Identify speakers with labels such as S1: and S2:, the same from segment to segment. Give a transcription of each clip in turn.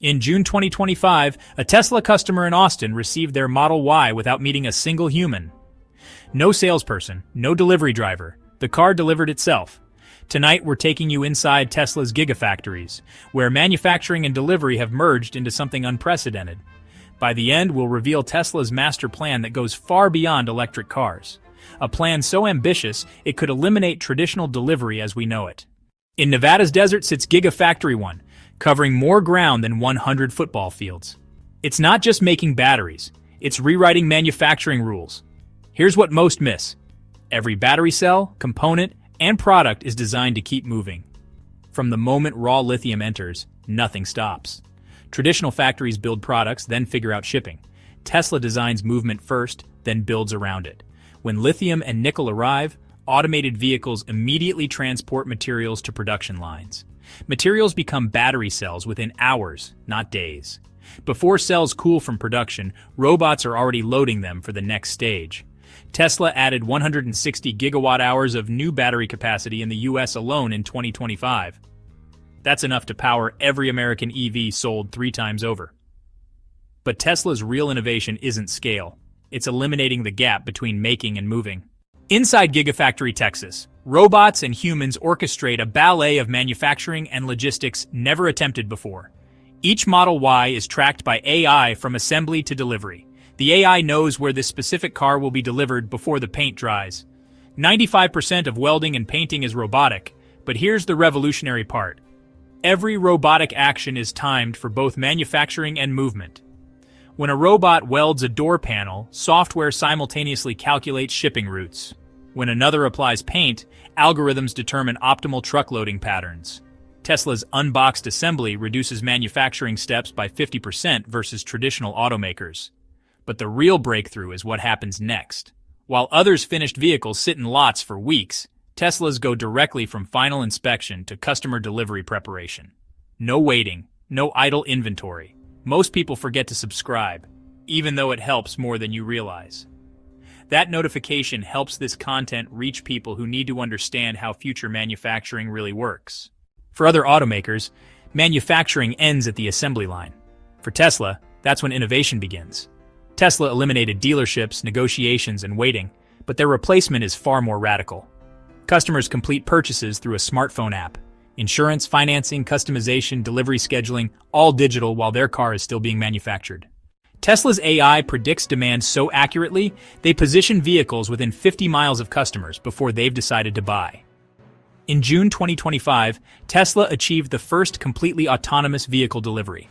S1: In June 2025, a Tesla customer in Austin received their Model Y without meeting a single human. No salesperson, no delivery driver. The car delivered itself. Tonight, we're taking you inside Tesla's Gigafactories, where manufacturing and delivery have merged into something unprecedented. By the end, we'll reveal Tesla's master plan that goes far beyond electric cars. A plan so ambitious, it could eliminate traditional delivery as we know it. In Nevada's desert sits Gigafactory 1, covering more ground than 100 football fields. It's not just making batteries, it's rewriting manufacturing rules. Here's what most miss. Every battery cell, component, and product is designed to keep moving. From the moment raw lithium enters, nothing stops. Traditional factories build products, then figure out shipping. Tesla designs movement first, then builds around it. When lithium and nickel arrive, automated vehicles immediately transport materials to production lines. Materials become battery cells within hours, not days. Before cells cool from production, robots are already loading them for the next stage. Tesla added 160 gigawatt-hours of new battery capacity in the US alone in 2025. That's enough to power every American EV sold 3 times over. But Tesla's real innovation isn't scale. It's eliminating the gap between making and moving. Inside Gigafactory, Texas, robots and humans orchestrate a ballet of manufacturing and logistics never attempted before. Each Model Y is tracked by AI from assembly to delivery. The AI knows where this specific car will be delivered before the paint dries. 95% of welding and painting is robotic, but here's the revolutionary part. Every robotic action is timed for both manufacturing and movement. When a robot welds a door panel, software simultaneously calculates shipping routes. When another applies paint, algorithms determine optimal truck loading patterns. Tesla's unboxed assembly reduces manufacturing steps by 50% versus traditional automakers. But the real breakthrough is what happens next. While others' finished vehicles sit in lots for weeks, Teslas go directly from final inspection to customer delivery preparation. No waiting, no idle inventory. Most people forget to subscribe, even though it helps more than you realize. That notification helps this content reach people who need to understand how future manufacturing really works. For other automakers, manufacturing ends at the assembly line. For Tesla, that's when innovation begins. Tesla eliminated dealerships, negotiations, and waiting, but their replacement is far more radical. Customers complete purchases through a smartphone app. Insurance, financing, customization, delivery scheduling, all digital while their car is still being manufactured. Tesla's AI predicts demand so accurately, they position vehicles within 50 miles of customers before they've decided to buy. In June 2025, Tesla achieved the first completely autonomous vehicle delivery.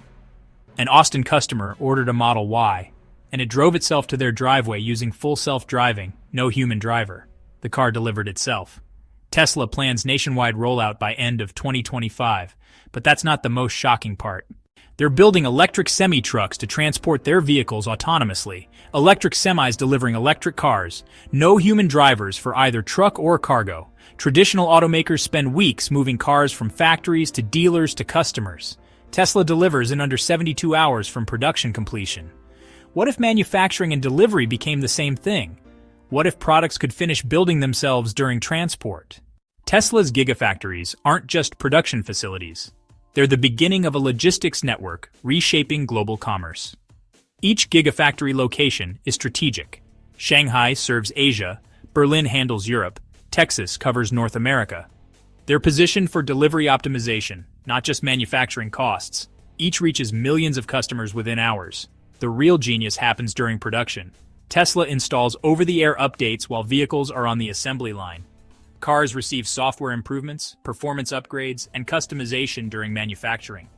S1: An Austin customer ordered a Model Y, and it drove itself to their driveway using full self-driving, no human driver. The car delivered itself. Tesla plans nationwide rollout by end of 2025, but that's not the most shocking part. They're building electric semi-trucks to transport their vehicles autonomously, electric semis delivering electric cars, no human drivers for either truck or cargo. Traditional automakers spend weeks moving cars from factories to dealers to customers. Tesla delivers in under 72 hours from production completion. What if manufacturing and delivery became the same thing? What if products could finish building themselves during transport? Tesla's Gigafactories aren't just production facilities. They're the beginning of a logistics network reshaping global commerce. Each Gigafactory location is strategic. Shanghai serves Asia, Berlin handles Europe, Texas covers North America. They're positioned for delivery optimization, not just manufacturing costs. Each reaches millions of customers within hours. The real genius happens during production. Tesla installs over-the-air updates while vehicles are on the assembly line. Cars receive software improvements, performance upgrades, and customization during manufacturing.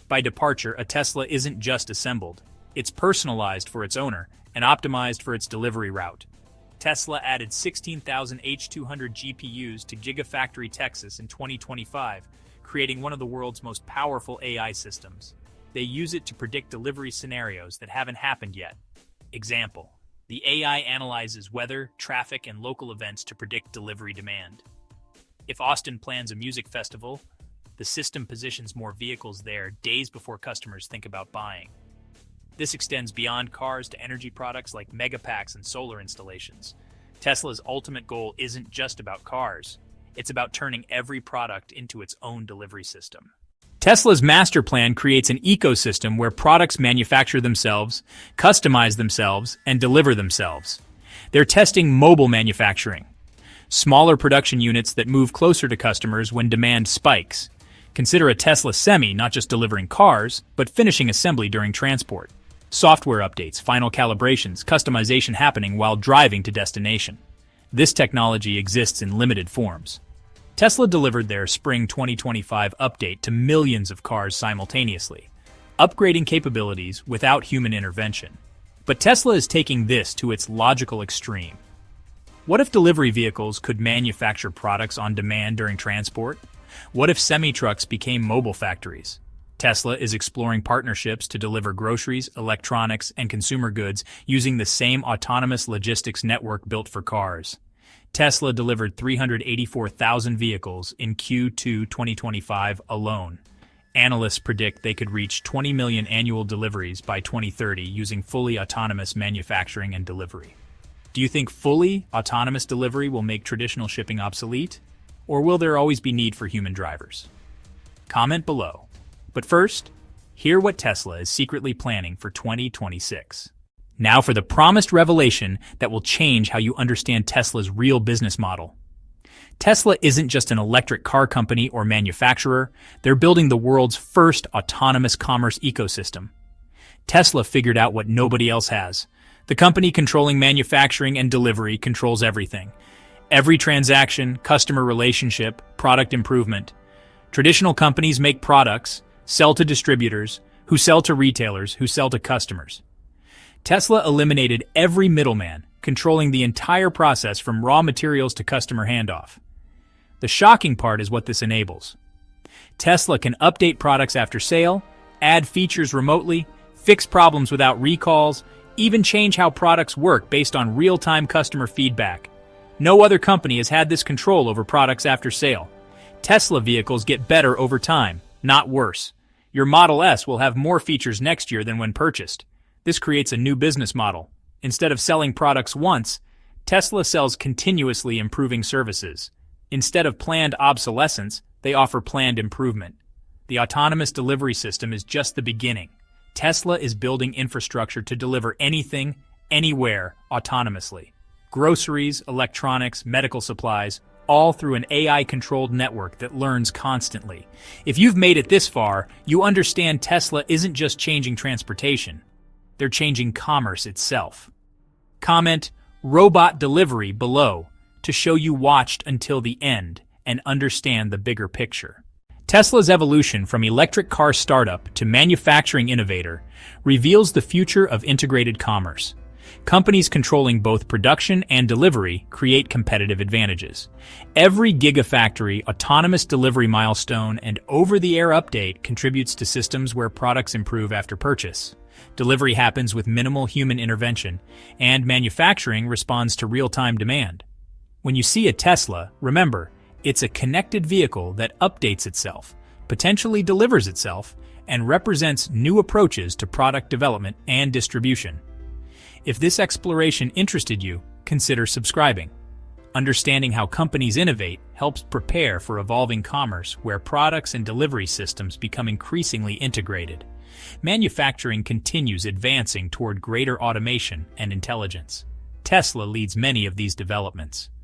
S1: By departure, a Tesla isn't just assembled. It's personalized for its owner and optimized for its delivery route. Tesla added 16,000 H200 GPUs to Gigafactory, Texas in 2025, creating one of the world's most powerful AI systems. They use it to predict delivery scenarios that haven't happened yet. Example: the AI analyzes weather, traffic, and local events to predict delivery demand. If Austin plans a music festival, the system positions more vehicles there days before customers think about buying. This extends beyond cars to energy products like megapacks and solar installations. Tesla's ultimate goal isn't just about cars. It's about turning every product into its own delivery system. Tesla's master plan creates an ecosystem where products manufacture themselves, customize themselves, and deliver themselves. They're testing mobile manufacturing, smaller production units that move closer to customers when demand spikes. Consider a Tesla Semi not just delivering cars, but finishing assembly during transport. Software updates, final calibrations, customization happening while driving to destination. This technology exists in limited forms. Tesla delivered their spring 2025 update to millions of cars simultaneously, upgrading capabilities without human intervention. But Tesla is taking this to its logical extreme. What if delivery vehicles could manufacture products on demand during transport? What if semi-trucks became mobile factories? Tesla is exploring partnerships to deliver groceries, electronics, and consumer goods using the same autonomous logistics network built for cars. Tesla delivered 384,000 vehicles in Q2 2025 alone. Analysts predict they could reach 20 million annual deliveries by 2030 using fully autonomous manufacturing and delivery. Do you think fully autonomous delivery will make traditional shipping obsolete? Or will there always be need for human drivers? Comment below. But first, hear what Tesla is secretly planning for 2026. Now for the promised revelation that will change how you understand Tesla's real business model. Tesla isn't just an electric car company or manufacturer, they're building the world's first autonomous commerce ecosystem. Tesla figured out what nobody else has. The company controlling manufacturing and delivery controls everything. Every transaction, customer relationship, product improvement. Traditional companies make products, sell to distributors, who sell to retailers, who sell to customers. Tesla eliminated every middleman, controlling the entire process from raw materials to customer handoff. The shocking part is what this enables. Tesla can update products after sale, add features remotely, fix problems without recalls, even change how products work based on real-time customer feedback. No other company has had this control over products after sale. Tesla vehicles get better over time, not worse. Your Model S will have more features next year than when purchased. This creates a new business model. Instead of selling products once, Tesla sells continuously improving services. Instead of planned obsolescence, they offer planned improvement. The autonomous delivery system is just the beginning. Tesla is building infrastructure to deliver anything, anywhere, autonomously. Groceries, electronics, medical supplies, all through an AI-controlled network that learns constantly. If you've made it this far, you understand Tesla isn't just changing transportation. They're changing commerce itself. Comment robot delivery below to show you watched until the end and understand the bigger picture. Tesla's evolution from electric car startup to manufacturing innovator reveals the future of integrated commerce. Companies controlling both production and delivery create competitive advantages. Every Gigafactory, autonomous delivery milestone, and over-the-air update contributes to systems where products improve after purchase. Delivery happens with minimal human intervention, and manufacturing responds to real-time demand. When you see a Tesla, remember, it's a connected vehicle that updates itself, potentially delivers itself, and represents new approaches to product development and distribution. If this exploration interested you, consider subscribing. Understanding how companies innovate helps prepare for evolving commerce where products and delivery systems become increasingly integrated. Manufacturing continues advancing toward greater automation and intelligence. Tesla leads many of these developments.